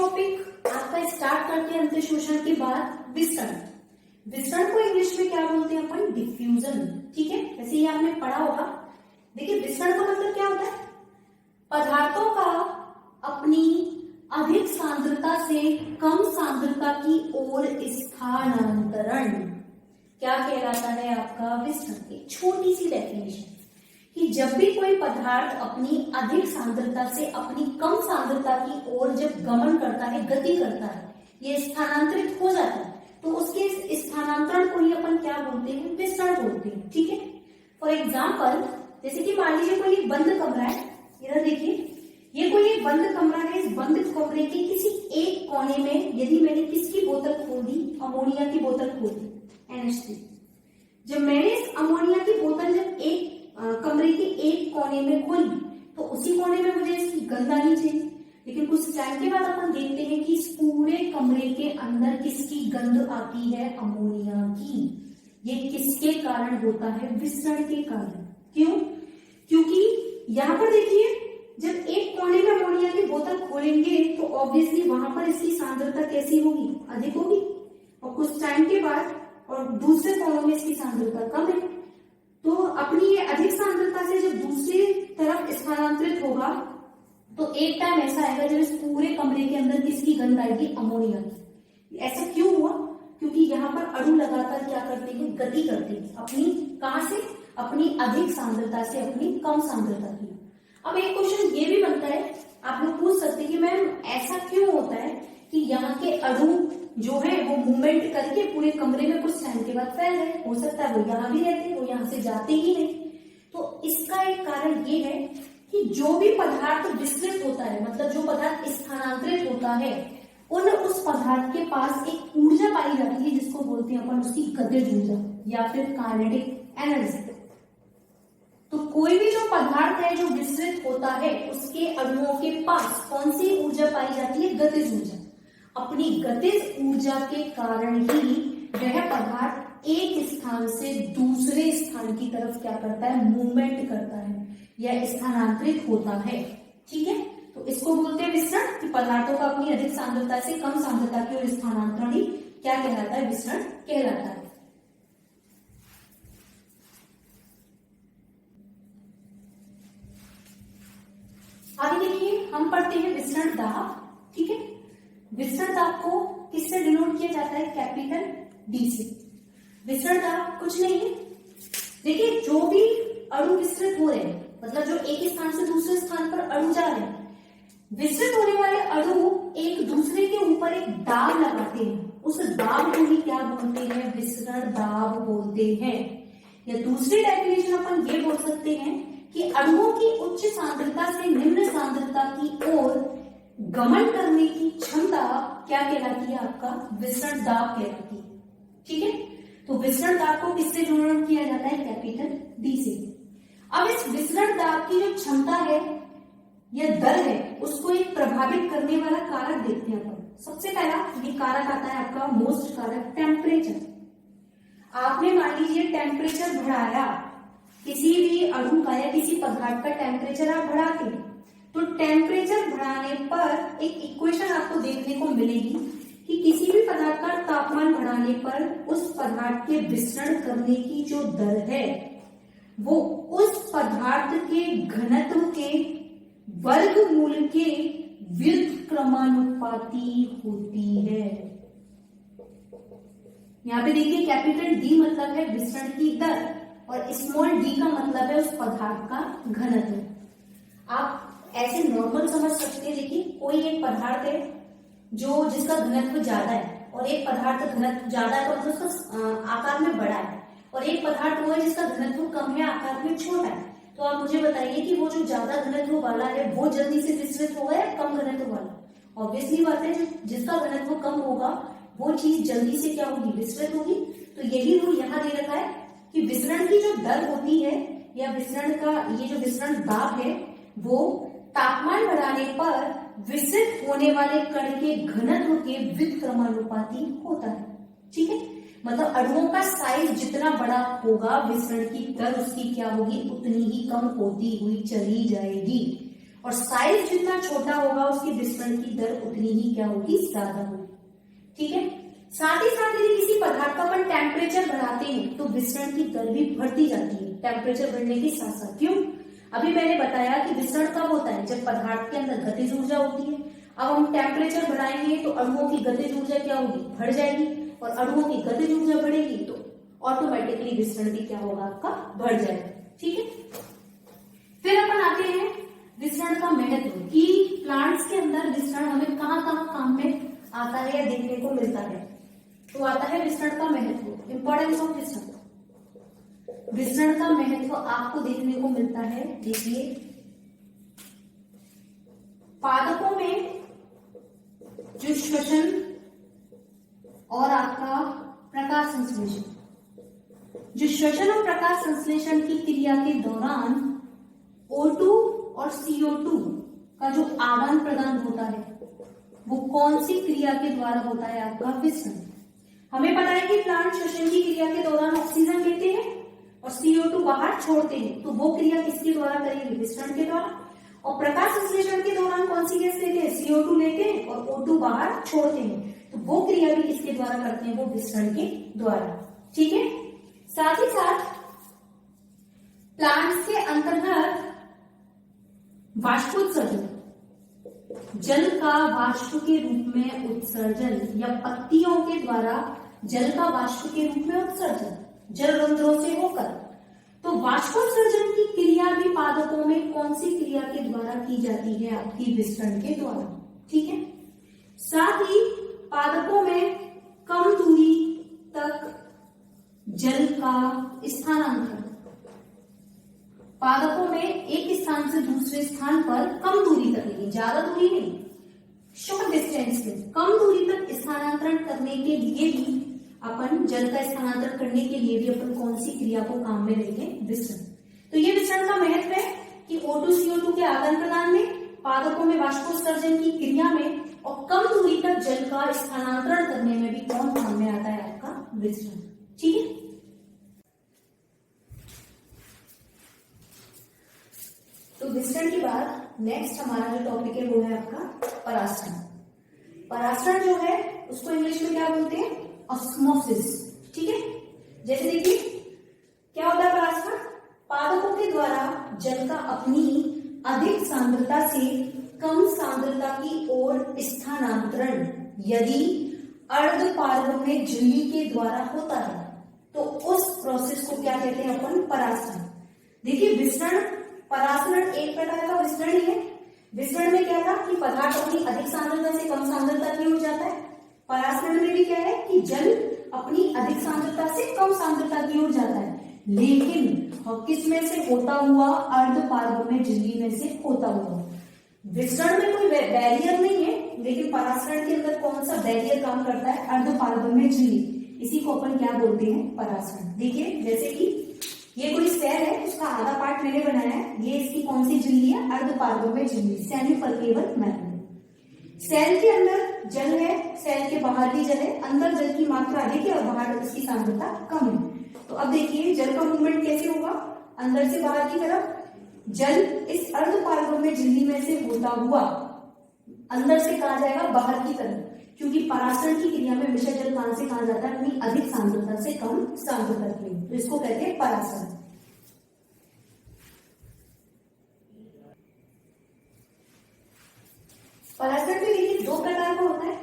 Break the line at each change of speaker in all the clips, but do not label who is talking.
Topic आपका start करते हैं अंतःशोषण के बाद विसरण। विसरण को इंग्लिश में क्या बोलते हैं अपन? डिफ्यूजन। ठीक है, वैसे ये आपने पढ़ा होगा। देखिए विसरण का मतलब क्या होता है? पदार्थों का अपनी अधिक सांद्रता से कम सांद्रता की ओर स्थानांतरण क्या कहलाता है आपका? विसरण। एक छोटी सी डेफिनेशन कि जब भी कोई पदार्थ अपनी अधिक सांद्रता से अपनी कम सांद्रता की ओर जब गमन करता है, गति करता है, ये स्थानांतरित हो जाता है, तो उसके स्थानांतरण को ही अपन क्या बोलते हैं? विसरण बोलते हैं। ठीक है, फॉर एग्जाम्पल जैसे कि मान लीजिए कोई बंद कमरा है, इधर देखिए, ये कोई एक बंद कमरा है। इस बंद कमरे के किसी एक कोने में यदि मैंने किसकी बोतल खोल दी? अमोनिया की बोतल खोल दी, NH3। जब मैंने इस अमोनिया की बोतल जब एक कमरे के एक कोने में खोली तो उसी कोने में मुझे इसकी गंध आनी चाहिए, लेकिन कुछ टाइम के बाद अपन देखते हैं कि इस पूरे कमरे के अंदर किसकी गंध आती है? अमोनिया की। ये किसके कारण होता है? विसरण के कारण। क्यों? क्योंकि यहां पर देखिए, जब एक कोने में अमोनिया की बोतल खोलेंगे तो ऑब्वियसली वहां पर इसकी सांद्रता कैसी होगी? अधिक होगी। और कुछ टाइम के बाद और दूसरे कोनों में इसकी सांद्रता कम है, तो अपनी ये अधिक सांद्रता से जब दूसरी तरफ स्थानांतरित होगा तो एक टाइम ऐसा आएगा जब इस पूरे कमरे के अंदर किसकी गंध आएगी? अमोनिया की। ऐसा क्यों हुआ? क्योंकि यहाँ पर अणु लगातार क्या करते हैं? गति करते हैं। अपनी कहां से? अपनी अधिक सांद्रता से अपनी कम सांद्रता की। अब एक क्वेश्चन ये भी बनता है, आप लोग पूछ सकते हैं कि मैम ऐसा क्यों होता है कि यहाँ के अणु जो है वो मूवमेंट करके पूरे कमरे में कुछ टाइम के बाद फैल रहे? हो सकता है वो यहाँ भी रहते, वो यहाँ से जाते ही नहीं। तो इसका एक कारण ये है कि जो भी पदार्थ विस्तृत होता है, मतलब जो पदार्थ स्थानांतरित होता है, उस पदार्थ के पास एक ऊर्जा पाई जाती है जिसको बोलते हैं अपन उसकी गतिज ऊर्जा या फिर काइनेटिक एनर्जी। तो कोई भी जो पदार्थ है जो विस्तृत होता है उसके अणुओं के पास कौन सी ऊर्जा पाई जाती है? गतिज ऊर्जा। अपनी गतिज ऊर्जा के कारण ही वह पदार्थ एक स्थान से दूसरे स्थान की तरफ क्या करता है? मूवमेंट करता है या स्थानांतरित होता है। ठीक है, तो इसको बोलते हैं विसरण, कि पदार्थों का अपनी अधिक सांद्रता से कम सांद्रता की ओर स्थानांतरण ही क्या कहलाता है? विसरण कहलाता है। आगे देखिए, हम पढ़ते हैं विसरण दाब। ठीक है, विसरण दाब को किससे डिनोट किया जाता है? कैपिटल D से। विसरण दाब कुछ नहीं है, देखिए जो भी अणु विस्तृत हो रहे हैं, मतलब जो एक स्थान से दूसरे स्थान पर अणु जा रहे हैं, विस्तृत होने वाले अणु एक दूसरे के ऊपर एक दाब लगाते हैं, उस दाब को ही क्या बोलते हैं? विसरण दाब बोलते हैं। या दूसरी डेफिनेशन अपन ये बोल सकते हैं कि अणुओं की उच्च सांद्रता से निम्न सांद्रता की ओर गमन करने की क्षमता क्या कहलाती है? आपका विसरण दाब कहलाती है। ठीक है, तो विसरण दाब को किससे डिनोट किया जाता है? कैपिटल D से। अब इस विसरण दाब की जो क्षमता है या दर है, उसको एक प्रभावित करने वाला कारक देखते हैं अपन। सबसे पहला ये कारक आता है आपका मोस्ट कारक, टेम्परेचर। आपने मान लीजिए टेम्परेचर बढ़ाया, किसी भी अणु का या किसी पदार्थ का टेम्परेचर आप बढ़ाते हैं, तो टेम्परेचर बढ़ाने पर एक इक्वेशन आपको देखने को मिलेगी कि किसी भी पदार्थ का तापमान बढ़ाने पर उस पदार्थ के विसरण करने की जो दर है वो उस पदार्थ के घनत्व के वर्गमूल के व्युत्क्रमानुपाती होती है। यहाँ पे देखिए कैपिटल D मतलब है विसरण की दर और स्मॉल d का मतलब है उस पदार्थ का घनत्व। आप ऐसे नॉर्मल समझ सकते हैं। देखिए कोई एक पदार्थ है जो जिसका घनत्व ज्यादा है और एक पदार्थ घनत्व ज्यादा है तो मतलब उसका आकार में बड़ा है, और एक पदार्थ वो है जिसका घनत्व कम है, आकार में छोटा है। तो आप मुझे बताइए कि वो जो ज्यादा घनत्व वाला है वो जल्दी से विस्तृत होगा या कम घनत्व वाला? ऑब्वियसली बात है, जिसका घनत्व कम होगा वो चीज जल्दी से क्या होगी? विस्तृत होगी। तो यही रूल यहाँ दे रखा है कि विसरण की जो दर होती है या विसरण का ये जो विसरण दाब है वो तापमान बढ़ाने पर विसृत होने वाले कण के घनत्व के व्युत्क्रमानुपाती होता है। ठीक है, मतलब अणुओं का साइज जितना बड़ा होगा विसरण की दर उसकी क्या होगी? उतनी ही कम होती हुई चली जाएगी। और साइज जितना छोटा होगा उसकी विसरण की दर उतनी ही क्या होगी, ज्यादा होगी। ठीक है, साथ ही साथ यदि किसी पदार्थ का अपन टेम्परेचर बढ़ाते हैं तो विसरण की दर भी बढ़ती जाती है टेम्परेचर बढ़ने के साथ साथ। क्यों? अभी मैंने बताया कि विसरण कब होता है, जब पदार्थ के अंदर गतिज ऊर्जा होती है। अब हम टेम्परेचर बढ़ाएंगे तो अणुओं की गतिज ऊर्जा क्या होगी, बढ़ जाएगी, और अणुओं की गतिज ऊर्जा बढ़ेगी तो ऑटोमेटिकली विसरण भी क्या होगा, आपका बढ़ जाएगा। ठीक है, फिर अपन आते हैं विसरण का महत्व कि प्लांट्स के अंदर विसरण हमें कहाँ कहाँ काम में आता है या देखने को मिलता है। तो आता है विसरण का महत्व, इंपॉर्टेंस ऑफ विसरण। विसरण का महत्व आपको देखने को मिलता है, देखिए पादपों में जो श्वसन और आपका प्रकाश संश्लेषण, जो श्वसन और प्रकाश संश्लेषण की क्रिया के दौरान O2 और CO2 का जो आदान प्रदान होता है वो कौन सी क्रिया के द्वारा होता है, आपका विसरण। हमें पता है कि प्लांट श्वसन की क्रिया के दौरान ऑक्सीजन लेते हैं और CO2 बाहर छोड़ते हैं, तो वो क्रिया किसके द्वारा करेंगे, विसरण के द्वारा। और प्रकाश संश्लेषण के दौरान कौन सी गैस लेते हैं, CO2 लेते हैं और O2 बाहर छोड़ते हैं, तो वो क्रिया भी किसके द्वारा करते हैं, वो विसरण के द्वारा। ठीक है, साथ ही साथ प्लांट्स के अंतर्गत वाष्पोत्सर्जन, जल का वाष्प के रूप में उत्सर्जन या पत्तियों के द्वारा जल का वाष्प के रूप में उत्सर्जन जल रंध्रों से होकर, तो वाष्पोत्सर्जन की क्रिया भी पादपों में कौन सी क्रिया के द्वारा की जाती है, आपकी विसरण के द्वारा। ठीक है, साथ ही पादपों में कम दूरी तक जल का स्थानांतरण, पादपों में एक स्थान से दूसरे स्थान पर कम दूरी तक, नहीं ज्यादा दूरी नहीं, शॉर्ट डिस्टेंस पे कम दूरी तक स्थानांतरण करने के लिए भी अपन जल का स्थानांतरण करने के लिए भी अपन कौन सी क्रिया को काम में लेंगे, विसरण। तो ये विसरण का महत्व है कि O2 CO2 के आदान प्रदान में, पादपों में वाष्पोत्सर्जन की क्रिया में और कम दूरी तक जल का स्थानांतरण करने में भी कौन काम में आता है, आपका विसरण। ठीक है, तो विसरण के बाद नेक्स्ट हमारा जो टॉपिक है वो है आपका परासरण। परासरण जो है उसको इंग्लिश में क्या बोलते हैं, ऑस्मोसिस। ठीक है, जैसे देखिए क्या होता है परासरण, पादपों के द्वारा जल का अपनी अधिक सांद्रता से कम सांद्रता की ओर स्थानांतरण यदि अर्धपारगम्य झिल्ली के द्वारा होता है तो उस प्रोसेस को क्या कहते हैं अपन, परासरण। देखिए विसरण, परासरण एक प्रकार का विसरण ही है। विसरण में क्या था कि पदार्थ अपनी अधिक सांद्रता से कम सांद्रता की ओर जाता है, परासरण में भी क्या है कि जल अपनी अधिक सांद्रता से कम सांद्रता की ओर जाता है, लेकिन किस में से होता हुआ, अर्धपारगम्य झिल्ली में से होता हुआ। विसरण में कोई बैरियर नहीं है, लेकिन परासरण के अंदर कौन सा बैरियर काम करता है, अर्धपारगम्य झिल्ली, इसी को अपन क्या बोलते हैं, परासरण। देखिए जैसे कि ये कोई सेल है, उसका आधा पार्ट मैंने बनाया है, ये इसकी कौन सी झिल्ली है, अर्धपारगम्य झिल्ली, सेमी परमेबल मेम्ब्रेन। सेल के अंदर जल है, सेल के बाहर भी जल है, अंदर जल की मात्रा अधिक है और बाहर उसकी सांद्रता कम है। तो अब देखिए जल का मूवमेंट कैसे होगा, अंदर से बाहर की तरफ, जल इस अर्धपारगम्य झिल्ली में से होता हुआ अंदर से कहा जाएगा बाहर की तरफ, क्योंकि परासरण की क्रिया में हमेशा जल कहां से कहा जाता है, अपनी अधिक सांद्रता से कम सांद्रता की, तो इसको कहते हैं परासरण। परासरण में देखिए दो प्रकार का होता है,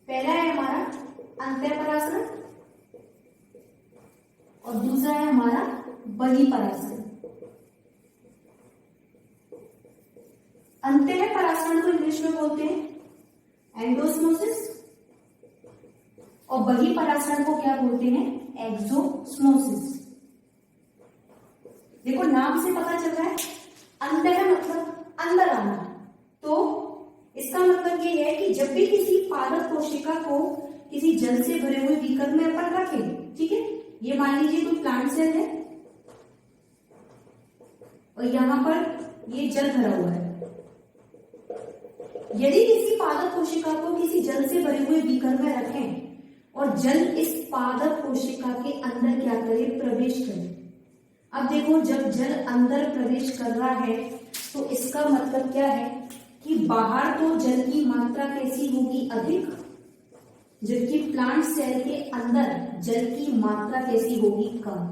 पहला है हमारा अंतःपरासरण और दूसरा है हमारा बहिःपरासरण। अंतःपरासरण को इंग्लिश में बोलते हैं एंडोस्मोसिस और बहिःपरासरण को क्या बोलते हैं, एक्सोस्मोसिस। देखो नाम से पता चल रहा है, अंतः मतलब अंदर आना, तो इसका मतलब ये है कि जब भी किसी पादप कोशिका को किसी जल से भरे हुए बीकर में अपन रखें, ठीक है, ये मान लीजिए कोई प्लांट सेल है और यहां पर ये जल भरा हुआ है, यदि किसी पादप कोशिका को किसी जल से भरे हुए बीकर में रखें और जल इस पादप कोशिका के अंदर क्या करे, प्रवेश करे। अब देखो जब जल अंदर प्रवेश कर रहा है तो इसका इसका मतलब क्या है कि बाहर तो जल की मात्रा कैसी होगी, अधिक, जबकि प्लांट सेल के अंदर जल की मात्रा कैसी होगी, कम।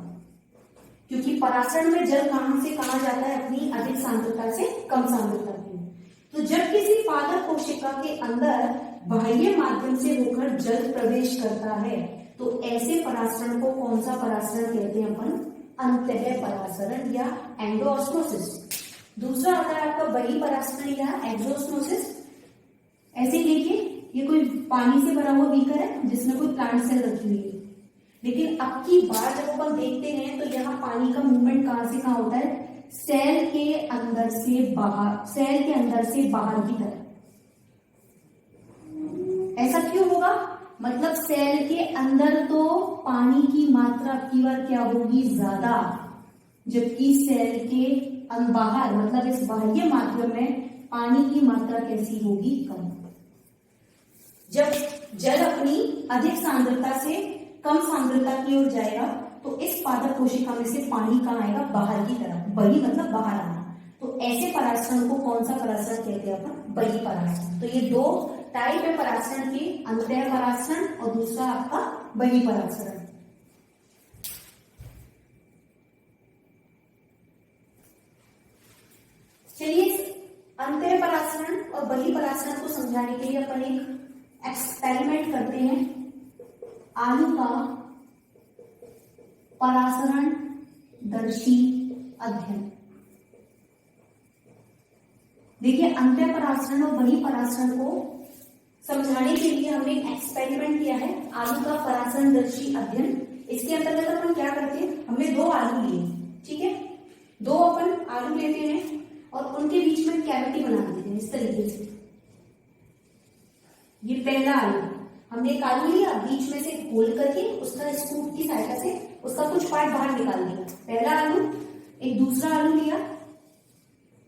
क्योंकि परासरण में जल कहां से कहां जाता है, अपनी अधिक सांद्रता से कम सांद्रता की। तो जब किसी पादप कोशिका के अंदर बाह्य माध्यम से होकर जल प्रवेश करता है तो ऐसे परासरण को कौन सा परासरण कहते हैं अपन, अंतः परासरण या एंडोऑस्मोसिस। दूसरा आता है आपका बहिः परासरण या एक्सोऑस्मोसिस। ऐसे देखिए, ये कोई पानी से भरा हुआ बीकर है जिसमें कोई प्लांट सेल रखी हुई है, लेकिन अब की बार जब अपन देखते हैं तो यहाँ पानी का मूवमेंट कहां से कहां होता है, सेल के अंदर से बाहर, सेल के अंदर से बाहर की तरफ। ऐसा क्यों होगा, मतलब सेल के अंदर तो पानी की मात्रा की बार क्या होगी, ज्यादा, जबकि सेल के बाहर, मतलब इस बाह्य माध्यम में पानी की मात्रा कैसी होगी, कम। जब जल अपनी अधिक सांद्रता से कम सांद्रता की ओर जाएगा तो इस पादप कोशिका में से पानी कहाँ आएगा, बाहर की तरफ। बहिः मतलब बाहर आना। तो ऐसे परासरण को कौन सा परासरण कहते हैं अपन, बहिः परासरण। तो ये दो टाइप है परासरण की, अंतः परासरण और दूसरा आपका बहिः परासरण। चलिए इस अंतः परासरण और बहिः परासरण को समझाने के लिए अपन एक एक्सपेरिमेंट करते हैं, आलू का परासरण दर्शी अध्ययन। देखिए, अंतः परासरण और बहिः परासरण को समझाने के लिए हमने एक एक्सपेरिमेंट किया है, आलू का परासरण दर्शी अध्ययन। इसके अंतर्गत अपन क्या करते हैं, हमने दो आलू लिए, ठीक है, दो अपन आलू लेते हैं और उनके बीच में कैविटी बना देते हैं इस तरीके से। ये पहला आलू, हमने एक आलू लिया, बीच में से होल करके उसका स्कूप की सहायता से उसका कुछ पार्ट बाहर निकाल दिया, पहला आलू। एक दूसरा आलू लिया,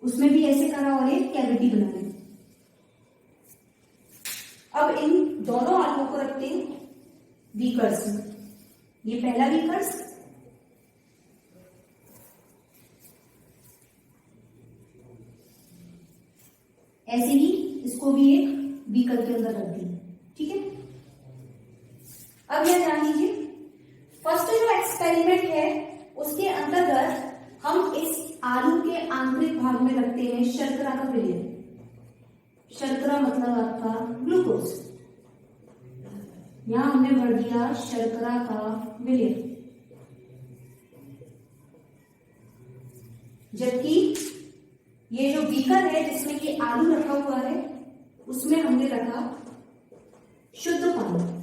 उसमें भी ऐसे करा और एक कैविटी बना ली। अब इन दोनों आलुओं को रखते हैं बीकर्स में। ये पहला बीकर्स, ऐसे ही इसको भी एक बीकर के अंदर रख दिए, ठीक है। अब यह जान लीजिए, फर्स्ट जो एक्सपेरिमेंट है उसके अंतर्गत हम इस आलू के आंतरिक भाग में रखते हैं शर्करा का विलयन। शर्करा मतलब आपका ग्लूकोज, यहां हमने भर दिया शर्करा का विलयन। जबकि ये जो बीकर है जिसमें कि आलू रखा हुआ है उसमें हमने रखा शुद्ध पानी।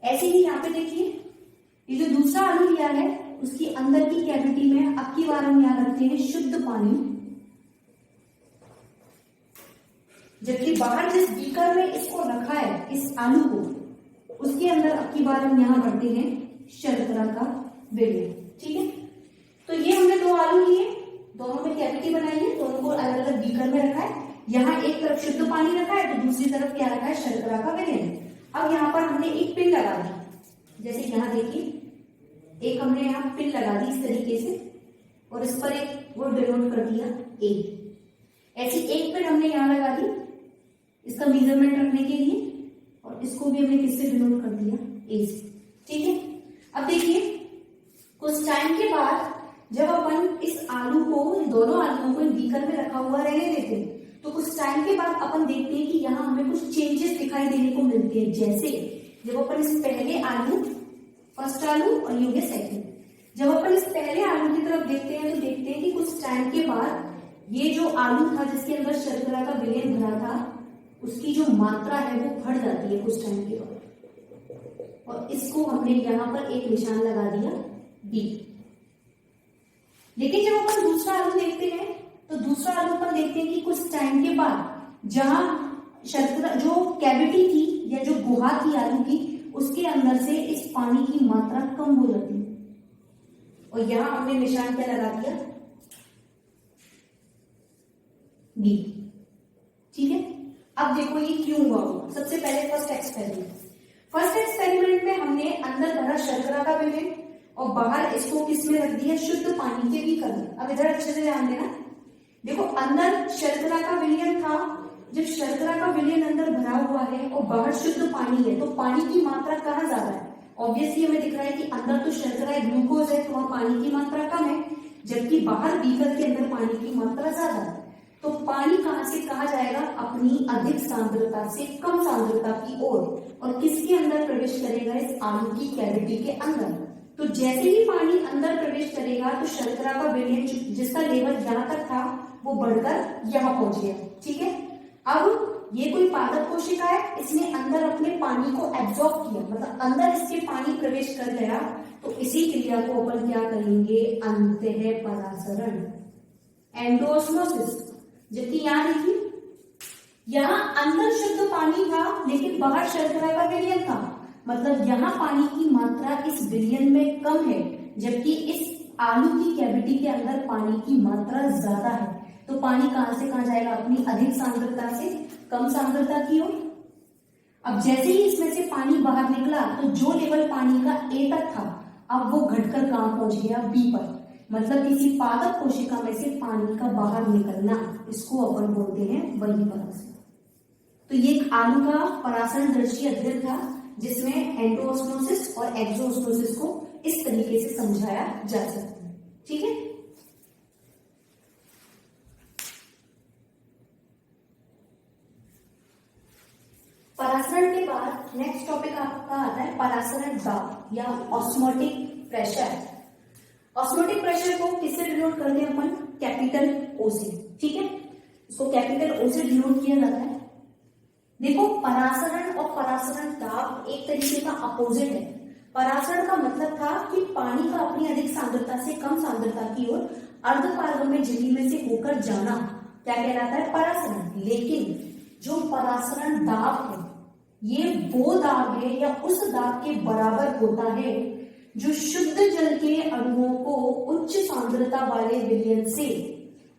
ऐसे ही यहां पे देखिए, ये जो दूसरा आलू लिया है उसकी अंदर की कैविटी में अब की बार हम यहां रखते हैं शुद्ध पानी, जबकि बाहर जिस बीकर में इसको रखा है इस आलू को, उसके अंदर अब की बार हम यहां भरते हैं शर्करा का विलयन, ठीक है। तो ये हमने दो आलू लिए, दोनों में कैविटी बनाई है, दोनों को अलग अलग बीकर में रखा है। यहाँ एक तरफ शुद्ध पानी रखा है तो दूसरी तरफ क्या रखा है, शर्करा का विलयन। अब यहाँ पर हमने एक पिन लगा दी, जैसे यहाँ देखिए, एक हमने यहाँ पिन लगा दी इस तरीके से और इस पर एक वो डिनोट कर दिया ए। ऐसी एक पिन हमने यहाँ लगा दी इसका मेजरमेंट रखने के लिए, और इसको भी हमने किससे डिनोट कर दिया, ए से, ठीक है। अब देखिए, कुछ टाइम के बाद जब अपन इस आलू को, दोनों आलूओं को बीकर में रखा हुआ रहने देते हैं, तो कुछ टाइम के बाद अपन देखते हैं कि यहाँ हमें कुछ चेंजेस दिखाई देने को मिलते हैं। जैसे जब अपन इस पहले आलू, फर्स्ट आलू और ये हो गया सेकंड, जब अपन इस पहले आलू की तरफ देखते हैं तो देखते हैं कि कुछ टाइम के बाद ये जो आलू था जिसके अंदर शर्करा का विलयन भरा था, उसकी जो मात्रा है वो बढ़ जाती है कुछ टाइम के बाद, और इसको हमने यहाँ पर एक निशान लगा दिया बी। लेकिन जब अपन दूसरा आलू देखते हैं तो दूसरा आलू पर देखते हैं कि कुछ टाइम के बाद जहां शर्करा, जो कैविटी थी या जो गुहा थी आलू की, उसके अंदर से इस पानी की मात्रा कम हो जाती है, और यहां हमने निशान क्या लगा दिया, बी, ठीक है। अब देखो ये क्यों हुआ होगा। सबसे पहले फर्स्ट एक्सपेरिमेंट में हमने अंदर भरा शर्करा का विलयन और बाहर इसको किसमें रख दिया, शुद्ध पानी के बीकर में। अब इधर अच्छे से ध्यान देना, देखो अंदर शर्करा का विलयन था, जब शर्करा का विलयन अंदर भरा हुआ है और बाहर शुद्ध पानी है तो पानी की मात्रा कहाँ ज्यादा है, ऑब्वियसली हमें दिख रहा है कि अंदर तो शर्करा है, ग्लूकोज है, तो वहां पानी की मात्रा कम है, जबकि बाहर बीकर के अंदर पानी की मात्रा ज्यादा है। तो पानी कहां से कहा जाएगा, अपनी अधिक सांद्रता से कम सांद्रता की ओर, और किसके अंदर प्रवेश करेगा, इस आलू की कैविटी के अंदर। तो जैसे ही पानी अंदर प्रवेश करेगा तो शर्करा का विलयन जिसका लेवल यहाँ तक था वो बढ़कर यहाँ पहुंच गया, ठीक है। अब ये कोई पादप कोशिका है, इसने अंदर अपने पानी को एब्जॉर्ब किया, मतलब अंदर इसके पानी प्रवेश कर गया, तो इसी क्रिया को अपन क्या कहेंगे, अंतः परासरण, एंडोस्मोसिस। जबकि यहाँ देखिए, यहाँ अंदर शुद्ध पानी था लेकिन बाहर शर्करा का विलयन था, मतलब यहाँ पानी की मात्रा इस विलयन में कम है, जबकि इस आलू की कैविटी के अंदर पानी की मात्रा ज्यादा है। तो पानी कहां से कहां जाएगा, अपनी अधिक सांद्रता से कम सांद्रता की ओर। अब जैसे ही इसमें से पानी बाहर निकला तो जो लेवल पानी का ए तक था अब वो घटकर कहां पहुंच गया, बी पर, मतलब किसी पादप कोशिका में से पानी का बाहर निकलना, इसको अपन बोलते हैं वही परासरण। तो ये एक आलू का परासरण दर्शी अध्ययन था जिसमें एंडोऑस्मोसिस और एक्सोऑस्मोसिस को इस तरीके से समझाया जा सकता है, ठीक है। परासरण के बाद नेक्स्ट टॉपिक आपका आता है परासरण दाब या ऑस्मोटिक प्रेशर। ऑस्मोटिक प्रेशर को किससे डिनोट करते हैं अपन, कैपिटल ओ से, ठीक है। इसको कैपिटल ओ से डिनोट किया जाता है। देखो परासरण और परासरण दाब एक तरीके का अपोजिट है। परासरण का मतलब था कि पानी का अपनी अधिक सांद्रता से कम सांद्रता की ओर अर्धपारगम्य झिल्ली में से होकर जाना क्या कहलाता है, परासरण। लेकिन जो परासरण दाब है ये वो दाब है या उस दाब के बराबर होता है जो शुद्ध जल के अणुओं को उच्च सांद्रता वाले विलयन से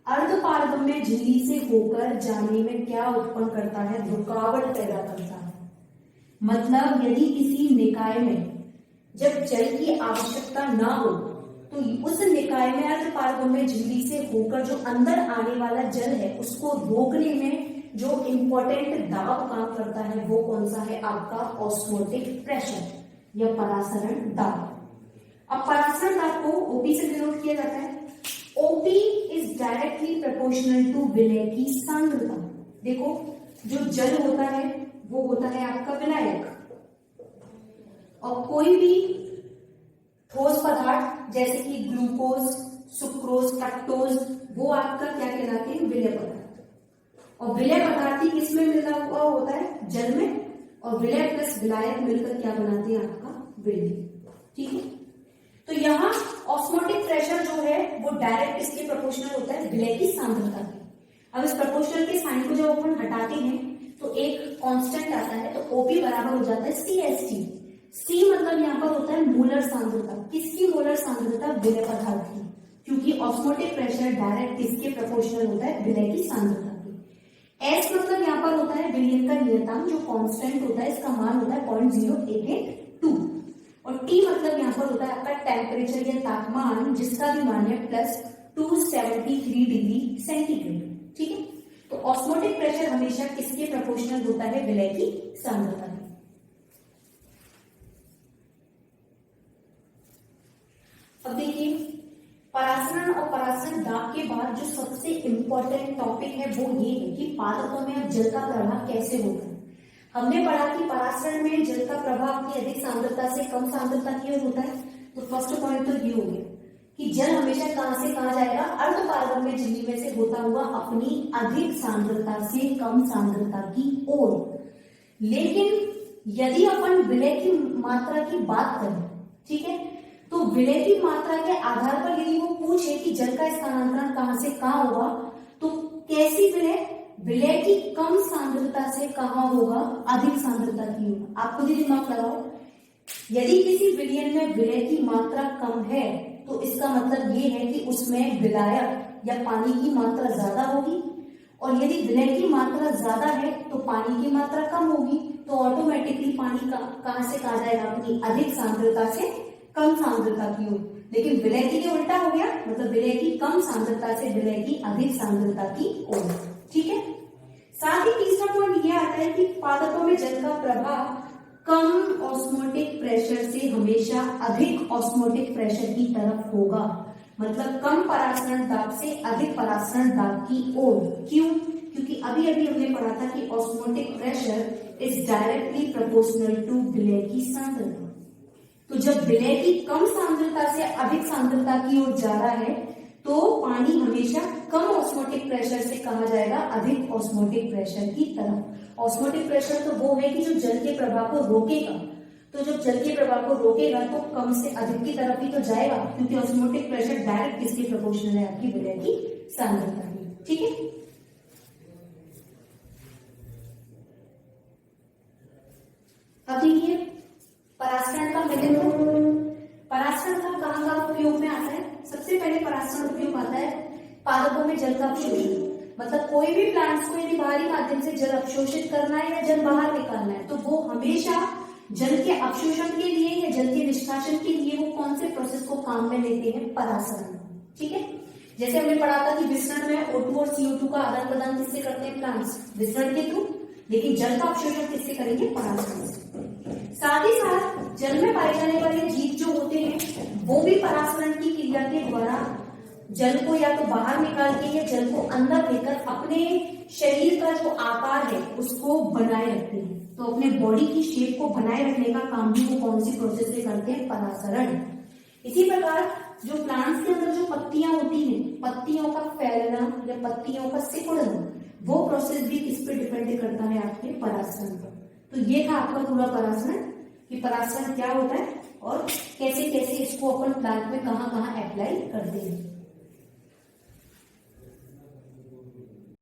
अर्धपारगम्य झिल्ली से होकर जाने में क्या उत्पन्न करता है, रुकावट पैदा करता है। मतलब यदि किसी निकाय में जब जल की आवश्यकता ना हो तो उस निकाय में अर्धपारगम्य झिल्ली से होकर जो अंदर आने वाला जल है उसको रोकने में जो इंपॉर्टेंट दाब काम करता है वो कौन सा है, आपका ऑस्मोटिक प्रेशर या परासरण दाब। अब परासरण दाब को ओपी से डिनोट किया जाता है। OP is directly proportional to विलय की सांद्रता। देखो जो जल होता है वो होता है आपका विलायक, और कोई भी ठोस पदार्थ जैसे कि ग्लूकोज, सुक्रोज, फ्रक्टोज वो आपका क्या कहलाते हैं, विलय पदार्थ। और विलय पदार्थ ही किसमें मिला हुआ होता है, जल में, और विलय प्लस विलायक मिलकर क्या बनाते हैं, आपका विलय, ठीक है। तो यहाँ ऑस्मोटिक प्रेशर जो है वो डायरेक्ट इसके प्रोपोर्शनल होता है विलय की सांद्रता के। अब इस प्रोपोर्शनल के साइन को जब अपन हटाते हैं तो एक कांस्टेंट आता है, तो ओपी बराबर हो जाता है CST। सी मतलब यहाँ पर होता है मोलर सांद्रता। किसकी मोलर सांद्रता, विलय पदार्थ की, क्योंकि ऑस्मोटिक प्रेशर डायरेक्ट इसके प्रोपोर्शनल होता है विलय की सांद्रता की। एस मतलब यहाँ पर होता है विलयन का नियतांक जो कांस्टेंट होता है, इसका मान होता है 0.0882। और टी मतलब यहाँ पर होता है आपका टेम्परेचर या तापमान जिसका भी मान है +273 डिग्री सेंटीग्रेड, ठीक है। तो ऑस्मोटिक प्रेशर हमेशा किसके प्रोपोर्शनल होता है, विलय की सांद्रता के। अब देखिए परासरण और परासरण दाब के बाद जो सबसे इंपॉर्टेंट टॉपिक है वो ये है कि पादपों में अब जल का प्रवाह कैसे होता है। हमने पढ़ा कि परासरण में जल का प्रवाह की अधिक सांद्रता से कम सांद्रता की ओर होता है। तो फर्स्ट पॉइंट तो ये हो गया कि जल हमेशा कहां से कहां जाएगा, अर्धपारगम्य झिल्ली में से होता हुआ अपनी अधिक सांद्रता से कम सांद्रता की ओर। लेकिन यदि अपन विलय की मात्रा की बात करें, ठीक है, तो विलय की मात्रा के आधार पर यदि वो पूछे कि जल का स्थानांतरण कहां से कहां होगा, तो कैसी विलय, विलय की कम सांद्रता से कहां होगा, अधिक सांद्रता की होगा। आप खुद ही दिमाग लगाओ, यदि किसी विलयन में विलय की मात्रा कम है तो इसका मतलब ये है कि उसमें विलायक या पानी की मात्रा ज्यादा होगी, और यदि विलय की मात्रा ज्यादा है तो पानी की मात्रा कम होगी। तो ऑटोमेटिकली पानी कहां से कहा जाएगा, अपनी अधिक सांद्रता से कम सांद्रता की ओर, लेकिन विलय की के उल्टा हो गया, मतलब विलय की कम सांद्रता से विलय की अधिक सांद्रता की ओर। ठीक है। साथ ही तीसरा पॉइंट यह आता है कि पादपों में जल का प्रभाव कम ऑस्मोटिक प्रेशर से हमेशा अधिक ऑस्मोटिक प्रेशर की तरफ होगा, मतलब कम परासरण दाब से अधिक परासरण दाब की ओर। क्यों? क्योंकि अभी अभी हमने पढ़ा था कि osmotic pressure is directly proportional to विलय की सांद्रता। तो जब विलय की कम सांद्रता से अधिक सांद्रता की ओर जा रहा है तो पानी हमेशा कम ऑस्मोटिक प्रेशर से कहा जाएगा अधिक ऑस्मोटिक प्रेशर की तरफ। ऑस्मोटिक प्रेशर तो वो है कि जो जल के प्रवाह को रोकेगा, तो जब जल के प्रवाह को रोकेगा तो कम से अधिक की तरफ ही तो जाएगा, क्योंकि ऑस्मोटिक प्रेशर डायरेक्ट किसके प्रोपोर्शनल है? आपकी विलय की सांद्रता की। ठीक है। अब देखिए परासरण का महत्व। परासरण का कहाँ उपयोग में आता है? सबसे पहले परासरण उपयोग आता है पादपों में जल का अवशोषण, मतलब कोई भी प्लांट्स को यदि बाहरी माध्यम से जल अवशोषित करना है या जल बाहर निकालना है तो वो हमेशा जल के अवशोषण के लिए या जल के निष्कासन के लिए वो कौन से प्रोसेस को काम में लेते हैं? परासरण। ठीक है। जैसे हमने पढ़ा था कि विसरण में O2 और CO2 का आदान प्रदान किससे करते हैं? प्लांट्स, विसरण के थ्रू। लेकिन जल का अवशोषण किससे करेंगे? परासरण से। साथ ही साथ जल में पाए जाने वाले जीव जो होते हैं वो भी परासरण की क्रिया के द्वारा जल को या तो बाहर निकाल के या जल को अंदर लेकर अपने शरीर का जो आकार है उसको बनाए रखते हैं। तो अपने बॉडी की शेप को बनाए रखने का काम भी वो कौन सी प्रोसेस से करते हैं? परासरण। इसी प्रकार जो प्लांट्स के अंदर जो पत्तियां होती हैं, पत्तियों का फैलना या पत्तियों का सिकुड़ना, वो प्रोसेस भी किस पे डिपेंड करता है? आपके परासरण पर। तो ये था आपका पूरा परासरण, कि परासरण क्या होता है और कैसे कैसे इसको अपन प्लांट में कहाँ कहाँ